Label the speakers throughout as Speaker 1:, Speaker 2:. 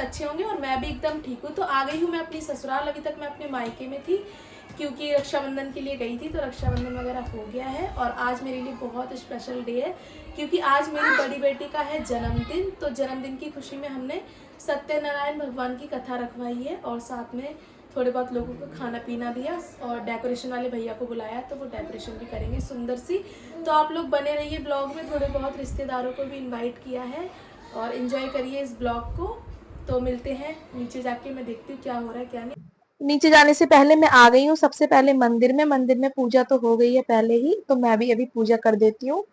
Speaker 1: अच्छे होंगे और मैं भी एकदम ठीक हूँ। तो आ गई हूँ मैं अपनी ससुराल। अभी तक मैं अपने मायके में थी क्योंकि रक्षाबंधन के लिए गई थी, तो रक्षाबंधन वगैरह हो गया है। और आज मेरे लिए बहुत स्पेशल डे है क्योंकि आज मेरी बड़ी बेटी का है जन्मदिन। तो जन्मदिन की खुशी में हमने सत्यनारायण भगवान की कथा रखवाई है और साथ में थोड़े बहुत लोगों को खाना पीना दिया और डेकोरेशन वाले भैया को बुलाया, तो वो डेकोरेशन भी करेंगे सुंदर सी। तो आप लोग बने रहिए ब्लॉग में, थोड़े बहुत रिश्तेदारों को भी इनवाइट किया है और इन्जॉय करिए इस ब्लॉग को। तो मिलते हैं नीचे जाके, मैं देखती हूँ क्या हो रहा है क्या नहीं। नीचे जाने से पहले मैं आ गई हूँ सबसे पहले मंदिर में पूजा तो हो गई है पहले ही, तो मैं भी अभी पूजा कर देती हूँ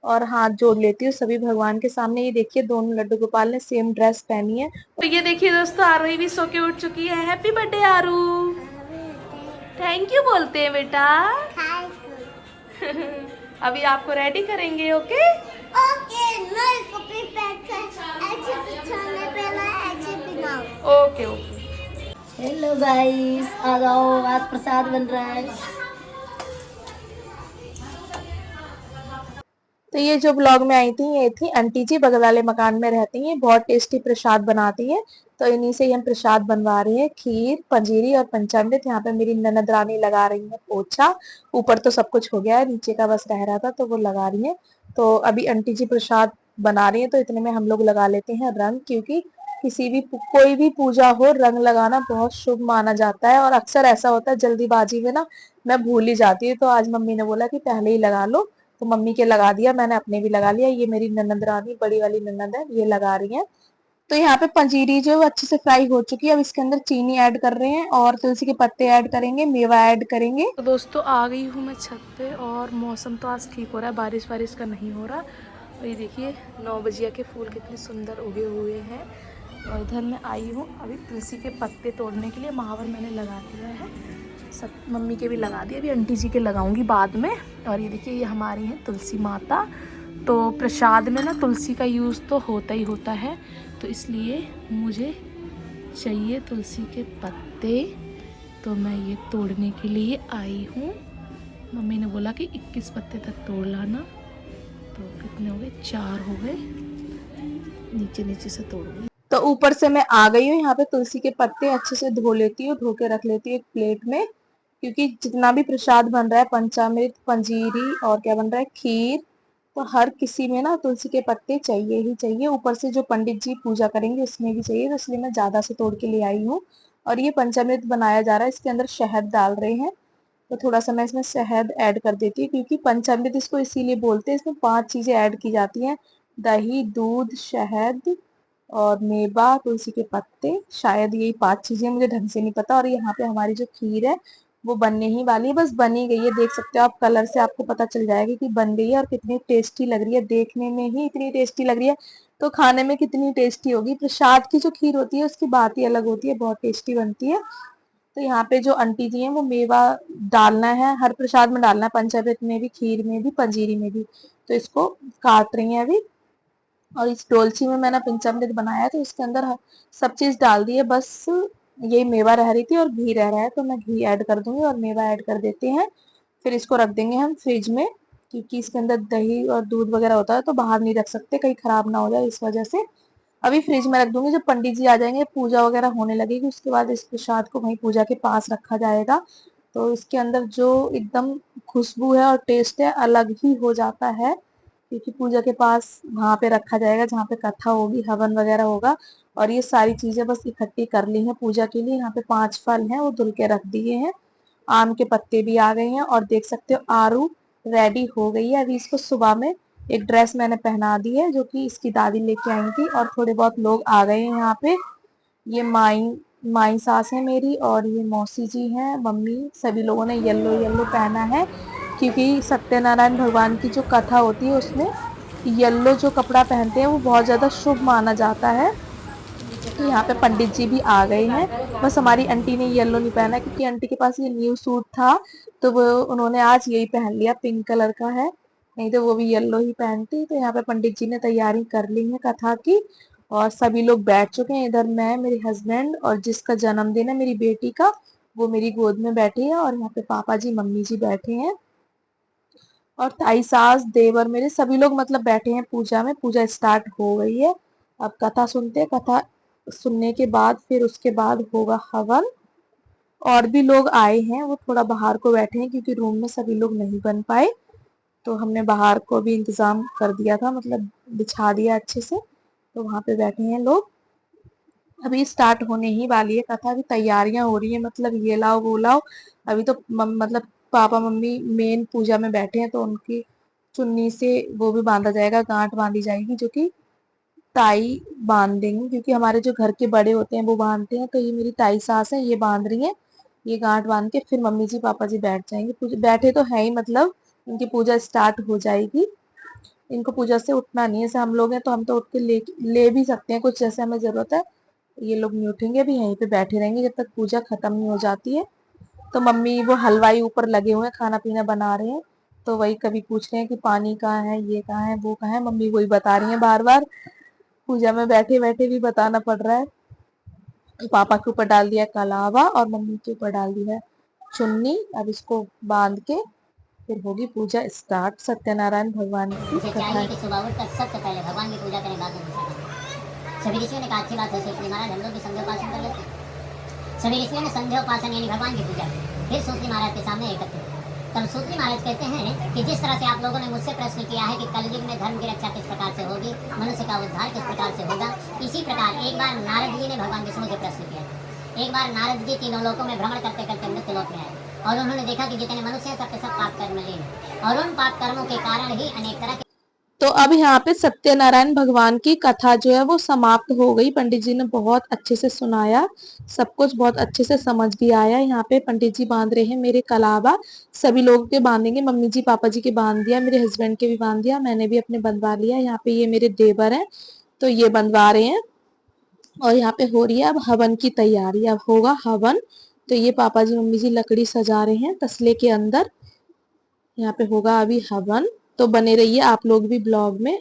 Speaker 1: और हाथ जोड़ लेती हूँ सभी भगवान के सामने। ये देखिए दोनों लड्डू गोपाल ने सेम ड्रेस पहनी है। तो ये देखिए दोस्तों, आरू भी सो के उठ चुकी है। Happy birthday Aru. Thank you बोलते हैं बेटा। अभी आपको रेडी करेंगे। Okay okay okay.
Speaker 2: Hello guys, आ जाओ, आज प्रसाद बन रहा है।
Speaker 1: तो ये जो ब्लॉग में आई थी ये थी आंटी जी, बगल वाले मकान में रहती हैं, बहुत टेस्टी प्रसाद बनाती हैं। तो इन्हीं से हम प्रसाद बनवा रहे हैं, खीर पंजीरी और पंचामृत। यहाँ पे मेरी ननद रानी लगा रही है पोछा। ऊपर तो सब कुछ हो गया है, नीचे का बस रह रहा था तो वो लगा रही है। तो अभी आंटी जी प्रसाद बना रही है, तो इतने में हम लोग लगा लेते हैं रंग, क्योंकि कोई भी पूजा हो रंग लगाना बहुत शुभ माना जाता है। और अक्सर ऐसा होता है जल्दीबाजी में ना मैं भूल ही जाती हूँ, तो आज मम्मी ने बोला कि पहले ही लगा लो, तो मम्मी के लगा दिया, मैंने अपने भी लगा लिया। ये मेरी ननद रानी बड़ी वाली ननद है, ये लगा रही है। तो यहाँ पे पंजीरी जो अच्छे से फ्राई हो चुकी है, अब इसके अंदर चीनी ऐड कर रहे हैं और तुलसी के पत्ते ऐड करेंगे, मेवा ऐड करेंगे। तो दोस्तों आ गई हूँ मैं छत पे और मौसम तो आज ठीक हो रहा है, बारिश वारिश का नहीं हो रहा। और ये देखिए 9 बजिया के फूल कितने सुंदर उगे हुए हैं। और इधर मैं आई हूँ अभी तुलसी के पत्ते तोड़ने के लिए, महावर मैंने लगा दिया है, सब मम्मी के भी लगा दिए, अभी आंटी जी के लगाऊंगी बाद में। और ये देखिए ये हमारी है तुलसी माता। तो प्रसाद में ना तुलसी का यूज़ तो होता ही होता है, तो इसलिए मुझे चाहिए तुलसी के पत्ते। तो मैं ये तोड़ने के लिए आई हूँ। मम्मी ने बोला कि 21 पत्ते तक तोड़ लाना। तो कितने हो गए, 4 हो गए, नीचे नीचे से तोड़ूंगी। तो ऊपर से मैं आ गई हूँ, यहाँ पे तुलसी के पत्ते अच्छे से धो लेती हूँ, धो के रख लेती हूँ एक प्लेट में, क्योंकि जितना भी प्रसाद बन रहा है, पंचामृत पंजीरी और क्या बन रहा है खीर, तो हर किसी में ना तुलसी के पत्ते चाहिए ही चाहिए। ऊपर से जो पंडित जी पूजा करेंगे उसमें भी चाहिए, तो इसलिए मैं ज्यादा से तोड़ के ले आई हूँ। और ये पंचामृत बनाया जा रहा है, इसके अंदर शहद डाल रहे हैं, तो थोड़ा सा मैं इसमें शहद ऐड कर देती हूँ, क्योंकि पंचामृत इसको इसीलिए बोलते हैं, इसमें 5 चीजें ऐड की जाती हैं, दही दूध शहद और मेवा तुलसी के पत्ते, शायद यही 5 चीजें, मुझे ढंग से नहीं पता। और यहाँ पे हमारी जो खीर है वो बनने ही वाली है, बस बनी गई है, देख सकते हो आप, कलर से आपको पता चल जाएगा कि बन गई है। और कितनी टेस्टी लग रही है, देखने में ही इतनी टेस्टी लग रही है तो खाने में कितनी टेस्टी होगी। प्रसाद की जो खीर होती है उसकी बात ही अलग होती है, बहुत टेस्टी बनती है। तो यहाँ पे जो आंटी जी हैं वो मेवा डालना है, हर प्रसाद में डालना है, पंचामृत में भी खीर में भी पंजीरी में भी। तो इसको काट रही हैं अभी। और इस डोलची में मैंने पंचामृत बनाया है, तो इसके अंदर सब चीज डाल दी है, बस ये मेवा रह रही थी और घी रह रहा है, तो मैं घी ऐड कर दूंगी और मेवा ऐड कर देते हैं। फिर इसको रख देंगे हम फ्रिज में, क्योंकि इसके अंदर दही और दूध वगैरह होता है, तो बाहर नहीं रख सकते, कहीं खराब ना हो जाए इस वजह से। अभी फ्रिज में रख दूंगी, जब पंडित जी आ जाएंगे पूजा वगैरह होने लगेगी उसके बाद इस प्रसाद को वहीं पूजा के पास रखा जाएगा। तो इसके अंदर जो एकदम खुशबू है और टेस्ट है अलग ही हो जाता है, क्योंकि पूजा के पास वहां पे रखा जाएगा जहाँ पे कथा होगी, हवन वगैरह होगा। और ये सारी चीजें बस इकट्ठी कर ली हैं पूजा के लिए। यहाँ पे 5 फल हैं वो धुल के रख दिए हैं, आम के पत्ते भी आ गए हैं और देख सकते हो आरू रेडी हो गई है। अभी इसको सुबह में एक ड्रेस मैंने पहना दी है जो कि इसकी दादी लेके आई थी, और थोड़े बहुत लोग आ गए हैं यहाँ पे। ये माई माई सास है मेरी और ये मौसी जी हैं, मम्मी, सभी लोगों ने येलो येलो पहना है, क्योंकि सत्यनारायण भगवान की जो कथा होती है उसमें येलो जो कपड़ा पहनते हैं वो बहुत ज्यादा शुभ माना जाता है। तो यहाँ पे पंडित जी भी आ गए हैं, बस हमारी आंटी ने येलो नहीं पहना क्योंकि आंटी के पास ये न्यू सूट था, तो वो उन्होंने आज यही पहन लिया, पिंक कलर का है, नहीं तो वो भी येलो ही पहनती। तो यहाँ पे पंडित जी ने तैयारी कर ली है कथा की और सभी लोग बैठ चुके हैं। इधर मैं, मेरे हस्बैंड और जिसका जन्मदिन है मेरी बेटी का, वो मेरी गोद में बैठी है। और यहाँ पे पापा जी मम्मी जी बैठे हैं और ताई सास देवर मेरे सभी लोग मतलब बैठे हैं पूजा में। पूजा स्टार्ट हो गई है, अब कथा सुनते हैं। कथा सुनने के बाद फिर उसके बाद होगा हवन। और भी लोग आए हैं, वो थोड़ा बाहर को बैठे हैं क्योंकि रूम में सभी लोग नहीं बन पाए, तो हमने बाहर को भी इंतजाम कर दिया था, मतलब बिछा दिया अच्छे से, तो वहां पे बैठे हैं लोग। अभी स्टार्ट होने ही वाली है कथा, अभी तैयारियां हो रही है, मतलब ये लाओ वो लाओ। अभी तो मतलब पापा मम्मी मेन पूजा में बैठे हैं, तो उनकी चुन्नी से वो भी बांधा जाएगा, गांठ बांधी जाएगी, जो कि ताई बांध देंगी, क्योंकि हमारे जो घर के बड़े होते हैं वो बांधते हैं, तो ये मेरी ताई सास है, ये बांध रही है। ये गांठ बांध के फिर मम्मी जी पापा जी बैठ जाएंगे, बैठे तो है ही, मतलब इनकी पूजा स्टार्ट हो जाएगी। इनको पूजा से उठना नहीं है, जैसे हम लोग हैं तो हम तो उठ के ले भी सकते हैं कुछ, जैसे हमें जरूरत है। ये लोग नहीं उठेंगे, अभी यहीं पे बैठे रहेंगे जब तक पूजा खत्म नहीं हो जाती है। तो मम्मी वो हलवाई ऊपर लगे हुए हैं, खाना पीना बना रहे हैं, तो वही कभी पूछ रहे हैं कि पानी कहाँ है, ये कहाँ है, वो कहाँ है, मम्मी वही बता रही है बार बार। पूजा में बैठे बैठे भी बताना पड़ रहा है। तो पापा के ऊपर डाल दिया कलावा और मम्मी के ऊपर डाल दिया है चुन्नी। अब इसको बांध के फिर होगी पूजा स्टार्ट। सत्यनारायण भगवान की
Speaker 2: उसे
Speaker 1: कथा
Speaker 2: चाहिए
Speaker 1: है।
Speaker 2: कि सुबह उठकर सबसे पहले भगवान की पूजा करें, बाद में दूसरा काम। सभी ऋषियों ने कहा अच्छी बात है सूतली महाराज, हम लोग भी संध्योपासन कर लेते हैं। सभी ऋषियों ने संध्योपासन यानी भगवान की पूजा की, फिर सूतली महाराज के सामने एकत्र हुए। तब सूतली महाराज कहते हैं कि जिस तरह से आप लोगों ने मुझसे प्रश्न किया है कि कलयुग में धर्म की रक्षा किस प्रकार से होगी, मनुष्य का उद्धार किस प्रकार से होगा, इसी प्रकार एक बार नारद जी ने भगवान विष्णु से प्रश्न किया। एक बार नारद जी तीनों लोकों में भ्रमण करते करते मृत्यु लोक में आए और उन्होंने देखा कि जितने मनुष्य हैं सबके सब पाप कर्म लीन हैं और उन पाप कर्मों के कारण ही अनेक तरह के।
Speaker 1: तो अब यहाँ पे सत्यनारायण भगवान की कथा जो है वो समाप्त हो गई। पंडित जी ने बहुत अच्छे से सुनाया, सब कुछ बहुत अच्छे से समझ भी आया। यहाँ पे पंडित जी बांध रहे हैं मेरे कलावा, सभी लोगों के बांधेंगे, मम्मी जी पापा जी के बांध दिया, मेरे हस्बैंड के भी बांध दिया, मैंने भी अपने बंधवा लिया। यहाँ पे ये मेरे देवर हैं, तो ये बंधवा रहे हैं। और यहाँ पे हो रही है अब हवन की तैयारी, अब होगा हवन। तो ये पापा जी मम्मी जी लकड़ी सजा रहे हैं तसले के अंदर, यहाँ पे होगा अभी हवन। तो बने रहिए आप लोग भी ब्लॉग में।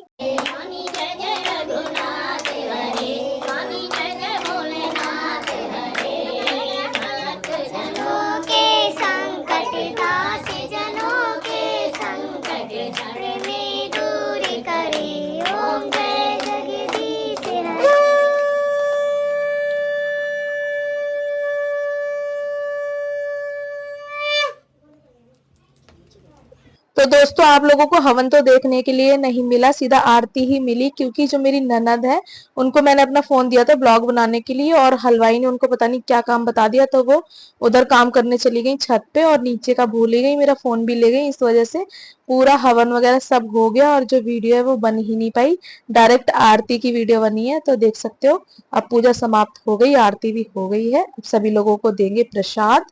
Speaker 1: तो दोस्तों आप लोगों को हवन तो देखने के लिए नहीं मिला, सीधा आरती ही मिली, क्योंकि जो मेरी ननद है उनको मैंने अपना फोन दिया था ब्लॉग बनाने के लिए, और हलवाई ने उनको पता नहीं क्या काम बता दिया, तो वो उधर काम करने चली गई छत पे, और नीचे का भूल ही गई, मेरा फोन भी ले गई। इस वजह से पूरा हवन वगैरह सब हो गया, और जो वीडियो है वो बन ही नहीं पाई, डायरेक्ट आरती की वीडियो बनी है। तो देख सकते हो अब पूजा समाप्त हो गई, आरती भी हो गई है, अब सभी लोगों को देंगे प्रसाद।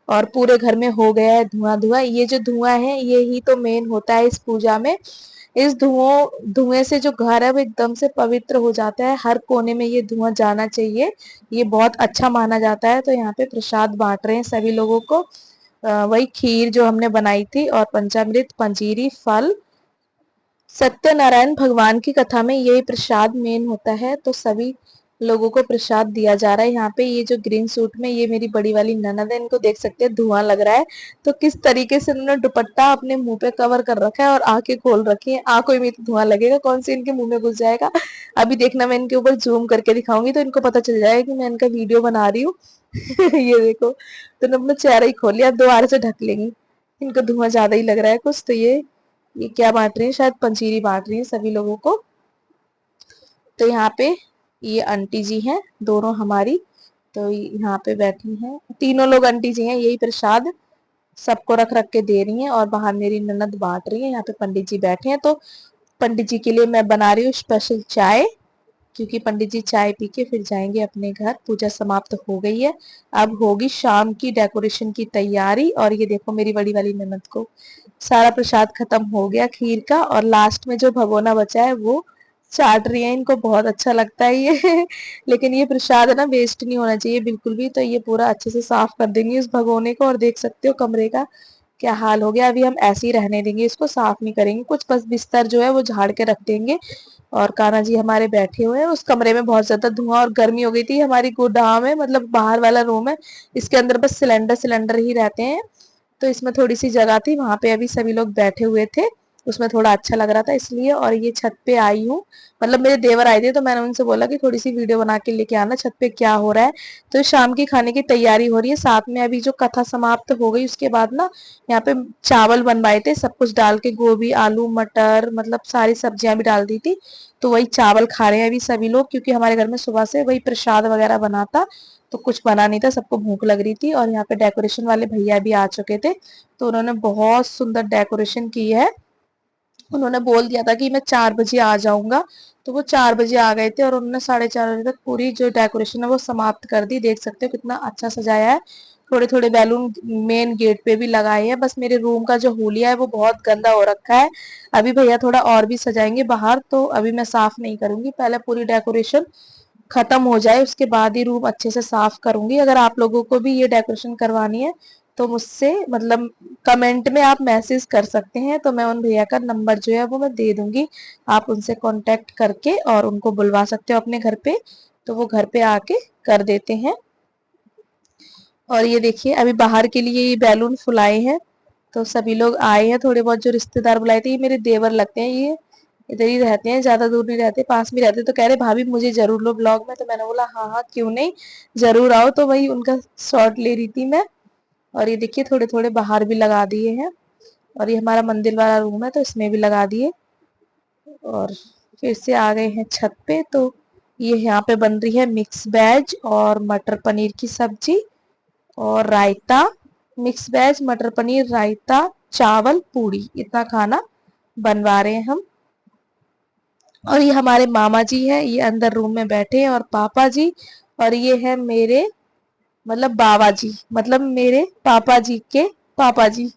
Speaker 1: और पूरे घर में हो गया है धुआं धुआं। ये जो धुआं है ये ही तो मेन होता है इस पूजा में। इस धुएं से जो घर है वो एकदम से पवित्र हो जाता है, हर कोने में ये धुआं जाना चाहिए, ये बहुत अच्छा माना जाता है। तो यहाँ पे प्रसाद बांट रहे हैं सभी लोगों को। वही खीर जो हमने बनाई थी, और पंचामृत, पंजीरी, फल। सत्यनारायण भगवान की कथा में यही प्रसाद मेन होता है, तो सभी लोगों को प्रसाद दिया जा रहा है। यहाँ पे ये जो ग्रीन सूट में ये मेरी बड़ी वाली ननद है, इनको देख सकते हैं धुआं लग रहा है, तो किस तरीके से उन्होंने दुपट्टा अपने मुंह पे कवर कर रखा है और आंखें खोल रखी है। आंखों में तो धुआं लगेगा, कौन से इनके मुंह में घुस जाएगा। अभी देखना मैं इनके ऊपर जूम करके दिखाऊंगी तो इनको पता चल जाएगा कि मैं इनका वीडियो बना रही हूँ। ये देखो, तो अपना चेहरा ही खोल लिया, अब दोबारा से ढक लेंगी, इनको धुआं ज्यादा ही लग रहा है कुछ। तो ये क्या बांट रही है, शायद पंजीरी बांट रही है सभी लोगों को। तो यहाँ पे ये आंटी जी हैं दोनों हमारी, तो यहाँ पे बैठी हैं तीनों लोग, आंटी जी हैं, यही प्रसाद सबको रख रख के दे रही हैं, और बाहर मेरी ननद बांट रही है। यहाँ पे पंडित जी बैठे हैं, तो पंडित जी के लिए मैं बना रही हूँ स्पेशल चाय, क्योंकि पंडित जी चाय पी के फिर जाएंगे अपने घर। पूजा समाप्त हो गई है, अब होगी शाम की डेकोरेशन की तैयारी। और ये देखो मेरी बड़ी वाली ननद को सारा प्रसाद खत्म हो गया खीर का, और लास्ट में जो भगोना बचा है वो चाट रही है, इनको बहुत अच्छा लगता है ये। लेकिन ये प्रसाद है ना, वेस्ट नहीं होना चाहिए बिल्कुल भी, तो ये पूरा अच्छे से साफ कर देंगे इस भगोने को। और देख सकते हो कमरे का क्या हाल हो गया, अभी हम ऐसे ही रहने देंगे, इसको साफ नहीं करेंगे कुछ, बस बिस्तर जो है वो झाड़ के रख देंगे। और कान्हा जी हमारे बैठे हुए हैं, उस कमरे में बहुत ज्यादा धुआं और गर्मी हो गई थी। हमारी गोदाम है, मतलब बाहर वाला रूम है, इसके अंदर बस सिलेंडर सिलेंडर ही रहते हैं, तो इसमें थोड़ी सी जगह थी, वहां पे अभी सभी लोग बैठे हुए थे। उसमें थोड़ा अच्छा लग रहा था इसलिए। और ये छत पे आई हूँ, मतलब मेरे देवर आए थे तो मैंने उनसे बोला कि थोड़ी सी वीडियो बना के लेके आना छत पे क्या हो रहा है। तो शाम की खाने की तैयारी हो रही है, साथ में अभी जो कथा समाप्त हो गई उसके बाद ना यहाँ पे चावल बनवाए थे सब कुछ डाल के, गोभी आलू मटर मतलब सारी सब्जियां भी डाल दी थी। तो वही चावल खा रहे हैं अभी सभी लोग, क्योंकि हमारे घर में सुबह से वही प्रसाद वगैरह बना था, तो कुछ बना नहीं था, सबको भूख लग रही थी। और यहाँ पे डेकोरेशन वाले भैया भी आ चुके थे, तो उन्होंने बहुत सुंदर डेकोरेशन की है। उन्होंने बोल दिया था कि मैं 4 बजे आ जाऊंगा, तो वो 4 बजे आ गए थे और उन्होंने 4:30 बजे तक पूरी जो डेकोरेशन है वो समाप्त कर दी। देख सकते हो कितना अच्छा सजाया है। थोड़े थोड़े बैलून मेन गेट पे भी लगाए हैं। बस मेरे रूम का जो हुलिया है वो बहुत गंदा हो रखा है। अभी भैया थोड़ा और भी सजाएंगे बाहर, तो अभी मैं साफ नहीं करूंगी, पहले पूरी डेकोरेशन खत्म हो जाए उसके बाद ही रूम अच्छे से साफ करूंगी। अगर आप लोगों को भी ये डेकोरेशन करवानी है तो मुझसे मतलब कमेंट में आप मैसेज कर सकते हैं, तो मैं उन भैया का नंबर जो है वो मैं दे दूंगी। आप उनसे कांटेक्ट करके और उनको बुलवा सकते हो अपने घर पे, तो वो घर पे आके कर देते हैं। और ये देखिए अभी बाहर के लिए ये बैलून फुलाए हैं, तो सभी लोग आए हैं, थोड़े बहुत जो रिश्तेदार बुलाए थे। ये मेरे देवर लगते हैं, ये इधर ही रहते हैं, ज्यादा दूर नहीं रहते, पास में रहते। तो कह रहे भाभी मुझे जरूर लो ब्लॉग में, तो मैंने बोला हाँ हाँ क्यों नहीं, जरूर आओ। तो वही उनका शॉट ले रही थी मैं। और ये देखिए थोड़े थोड़े बाहर भी लगा दिए हैं। और ये हमारा मंदिर वाला रूम है तो इसमें भी लगा दिए। और फिर से आ गए हैं छत पे, तो ये यहाँ पे बन रही है मिक्स वेज और मटर पनीर की सब्जी और रायता। मिक्स वेज मटर पनीर रायता चावल पूड़ी, इतना खाना बनवा रहे हैं हम। और ये हमारे मामा जी हैं, ये अंदर रूम में बैठे हैं, और पापा जी। और ये है मेरे मतलब बाबा जी, मतलब मेरे पापा जी के पापा जी,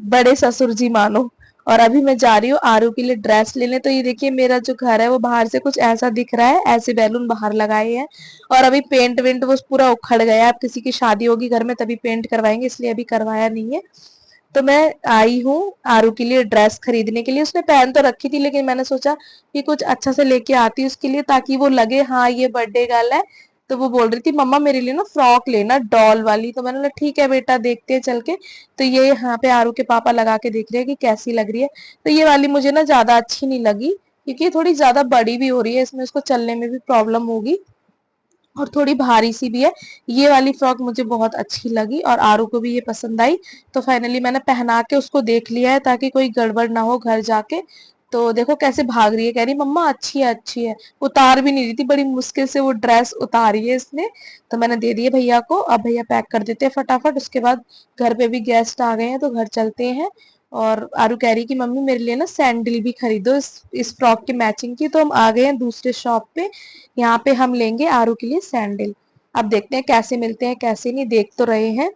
Speaker 1: बड़े ससुर जी मानो। और अभी मैं जा रही हूँ आरू के लिए ड्रेस लेने। तो ये देखिए मेरा जो घर है वो बाहर से कुछ ऐसा दिख रहा है, ऐसे बैलून बाहर लगाए हैं। और अभी पेंट वेंट वो पूरा उखड़ गया है, अब किसी की शादी होगी घर में तभी पेंट करवाएंगे, इसलिए अभी करवाया नहीं है। तो मैं आई हूँ आरू के लिए ड्रेस खरीदने के लिए। उसने पहन तो रखी थी लेकिन मैंने सोचा कि कुछ अच्छा से लेके आती उसके लिए, ताकि वो लगे हाँ ये बर्थडे गर्ल है। तो वो बोल रही थी मम्मा मेरे लिए ना फ्रॉक लेना डॉल वाली, तो मैंने बोला ठीक है बेटा देखते हैं चल के। तो ये यहाँ पे आरू के पापा लगा के देख रहे हैं कि कैसी लग रही है। तो ये वाली मुझे ना ज्यादा अच्छी नहीं लगी, क्योंकि ये थोड़ी ज्यादा बड़ी भी हो रही है, इसमें उसको चलने में भी प्रॉब्लम होगी और थोड़ी भारी सी भी है। ये वाली फ्रॉक मुझे बहुत अच्छी लगी और आरू को भी ये पसंद आई। तो फाइनली मैंने पहना के उसको देख लिया है ताकि कोई गड़बड़ ना हो घर जाके। तो देखो कैसे भाग रही है, कह रही मम्मा अच्छी है अच्छी है, उतार भी नहीं रही थी, बड़ी मुश्किल से वो ड्रेस उतारी है इसने। तो मैंने दे दिए भैया को, अब भैया पैक कर देते हैं फटाफट, उसके बाद घर पे भी गेस्ट आ गए हैं तो घर चलते हैं। और आरू कह रही कि मम्मी मेरे लिए ना सैंडल भी खरीदो इस फ्रॉक की मैचिंग की। तो हम आ गए हैं दूसरे शॉप पे, यहाँ पे हम लेंगे आरू के लिए सैंडल। अब देखते हैं कैसे मिलते हैं कैसे नहीं, देख तो रहे हैं,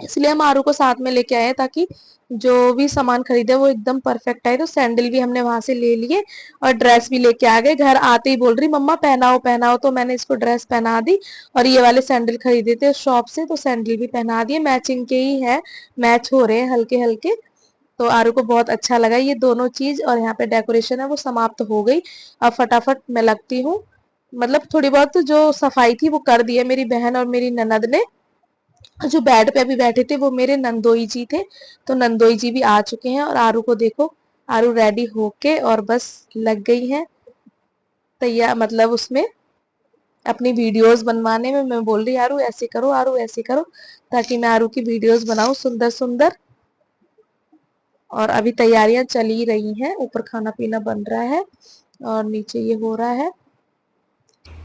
Speaker 1: इसलिए हम आरू को साथ में लेके आए हैं ताकि जो भी सामान खरीदे वो एकदम परफेक्ट आए। तो सैंडल भी हमने वहां से ले लिए और ड्रेस भी लेके आ गए। घर आते ही बोल रही मम्मा पहनाओ पहनाओ, तो मैंने इसको ड्रेस पहना दी। और ये वाले सैंडल खरीदे थे शॉप से, तो सैंडल भी पहना दिए, मैचिंग के ही है, मैच हो रहे हैं हल्के हल्के। तो आरू को बहुत अच्छा लगा ये दोनों चीज। और यहाँ पे डेकोरेशन है वो समाप्त हो गई, अब फटाफट मैं लगती हूँ, मतलब थोड़ी बहुत जो सफाई थी वो कर दी है मेरी बहन और मेरी ननद ने। जो बेड पे अभी बैठे थे वो मेरे नंदोई जी थे, तो नंदोई जी भी आ चुके हैं। और आरू को देखो, आरू रेडी होके और बस लग गई है तैयार, मतलब उसमें अपनी वीडियोस बनवाने में। मैं बोल रही आरू ऐसे करो आरू ऐसे करो, ताकि मैं आरू की वीडियोस बनाऊं सुंदर सुंदर। और अभी तैयारियां चल ही रही हैं, ऊपर खाना पीना बन रहा है और नीचे ये हो रहा है।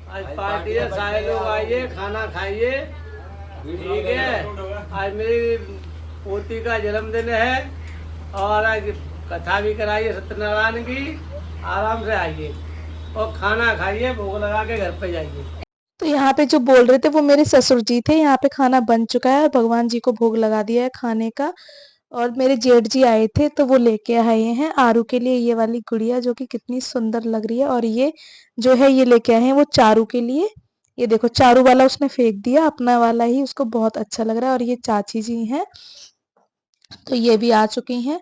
Speaker 3: आज पार्टी है, सारे लोग आइए खाना खाइए, ठीक है। आज मेरी पोती का जन्मदिन है और आज कथा भी कराइए सत्यनारायण की। आराम से आइए और खाना खाइए, भोग लगा के घर पे जाइए।
Speaker 1: तो यहाँ पे जो बोल रहे थे वो मेरे ससुर जी थे। यहाँ पे खाना बन चुका है और भगवान जी को भोग लगा दिया है खाने का। और मेरे जेठ जी आए थे तो वो लेके आए हैं आरू के लिए ये वाली गुड़िया, जो कि कितनी सुंदर लग रही है। और ये जो है ये लेके आए हैं वो चारू के लिए। ये देखो चारू वाला उसने फेंक दिया, अपना वाला ही उसको बहुत अच्छा लग रहा है। और ये चाची जी हैं, तो ये भी आ चुकी हैं।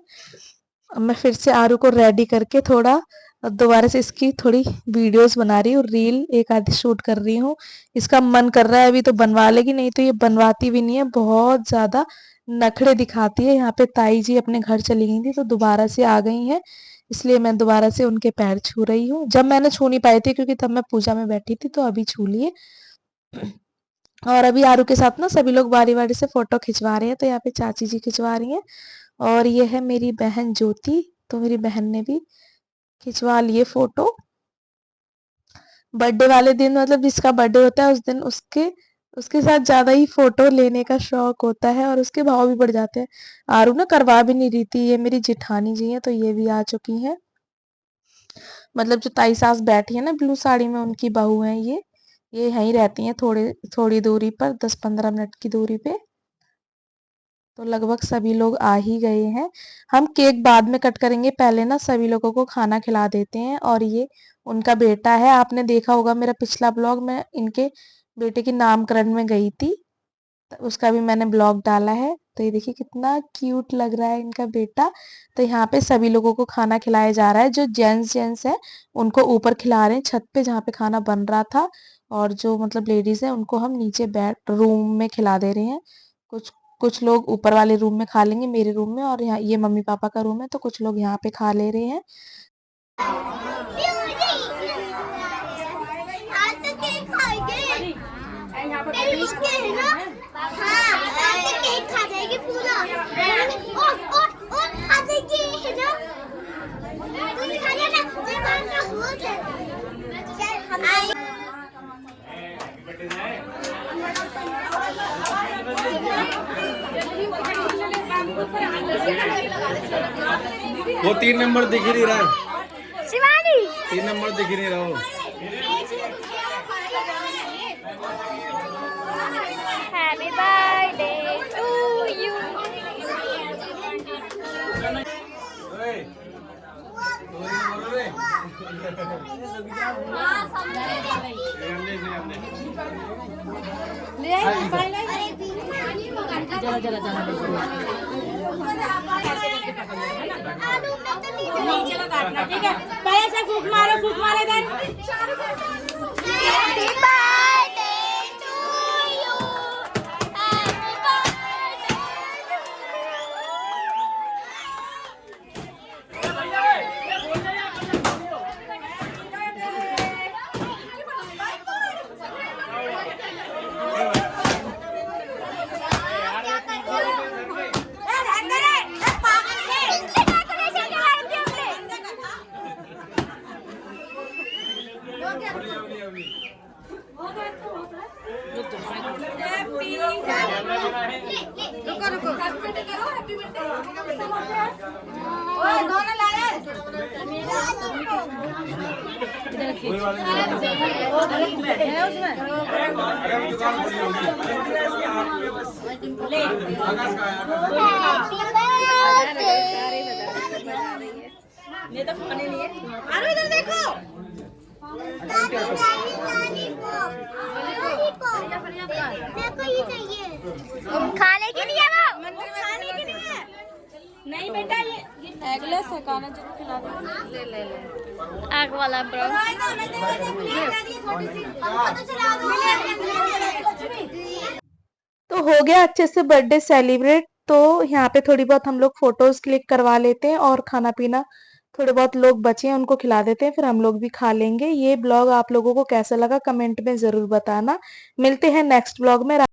Speaker 1: अब मैं फिर से आरू को रेडी करके थोड़ा और दोबारा से इसकी थोड़ी वीडियोस बना रही हूँ, रील एक आधी शूट कर रही हूँ। इसका मन कर रहा है अभी तो बनवा लेगी, नहीं तो ये बनवाती भी नहीं है, बहुत ज़्यादा नखरे दिखाती है। यहाँ पे ताई जी अपने घर चली गई थी तो दोबारा से आ गई हैं, इसलिए मैं दोबारा से उनके पैर छू रही हूँ। जब मैंने छू नहीं पाई थी क्योंकि तब मैं पूजा में बैठी थी, तो अभी छू लिए। और अभी आरू के साथ ना सभी लोग बारी-बारी से फ़ोटो खिंचवा रहे हैं, तो यहाँ पे चाची जी खिंचवा रही हैं और ये है मेरी बहन ज्योति, तो मेरी बहन ने भी खिंचवा लिए फ़ोटो। बर्थडे वाले दिन मतलब जिसका बर्थडे होता है उस दिन उसके उसके साथ ज़्यादा ही फ़ोटो लेने का शौक होता है और उसके भाव भी बढ़ जाते हैं। आरू ना करवा भी नहीं रही थी, ये मेरी जेठानी जी हैं, तो ये भी आ चुकी हैं। मतलब जो ताई सास बैठी है ना ब्लू साड़ी में, उनकी बहू हैं ये यहीं रहती हैं थोड़ी दूरी पर, 10-15 मिनट की दूरी पे। तो लगभग सभी लोग आ ही गए हैं। हम केक बाद में कट करेंगे, पहले ना सभी लोगों को खाना खिला देते हैं। और ये उनका बेटा है, आपने देखा होगा मेरा पिछला ब्लॉग, मैं इनके बेटे के नामकरण में गई थी, तो उसका भी मैंने ब्लॉग डाला है। तो ये देखिए कितना क्यूट लग रहा है इनका बेटा। तो यहाँ पे सभी लोगों को खाना खिलाया जा रहा है। जो जेंट्स है उनको ऊपर खिला रहे हैं छत पे जहाँ पे खाना बन रहा था, और जो मतलब लेडीज है उनको हम नीचे बैठ रूम में खिला दे रहे हैं। कुछ कुछ लोग ऊपर वाले रूम में खा लेंगे, मेरे रूम में, और यहाँ ये मम्मी पापा का रूम है, तो कुछ लोग यहाँ पे खा ले रहे हैं।
Speaker 4: आज तो केक खाएंगे। तेरी बुके है ना? हाँ, आज तो केक खा जाएगी पूरा। और खा जाएगी है ना? तू भी खा लेना, तेरे बाल का भूत है। चल हम आए।
Speaker 5: वो 3 नंबर दिख ही नहीं रहा है।
Speaker 4: शिवानी
Speaker 5: 3 नंबर दिख ही नहीं रहा वो।
Speaker 4: Happy birthday to you.
Speaker 6: ठीक है, पहले से फूक मारो इधर।
Speaker 4: Happy birthday to you. Happy birthday.
Speaker 6: ये तो खाने नहीं है। अरे इधर देखो।
Speaker 4: खाने के लिए वो
Speaker 6: खाने के लिए नहीं बेटा, ये एगलेस है, खाना जरूर खिला दो। ले
Speaker 4: आग वाला ब्रो।
Speaker 1: तो हो गया अच्छे से बर्थडे सेलिब्रेट। तो यहाँ पे थोड़ी बहुत हम लोग फोटोज क्लिक करवा लेते हैं और खाना पीना थोड़े बहुत लोग बचे हैं उनको खिला देते हैं, फिर हम लोग भी खा लेंगे। ये ब्लॉग आप लोगों को कैसा लगा कमेंट में ज़रूर बताना। मिलते हैं नेक्स्ट ब्लॉग में।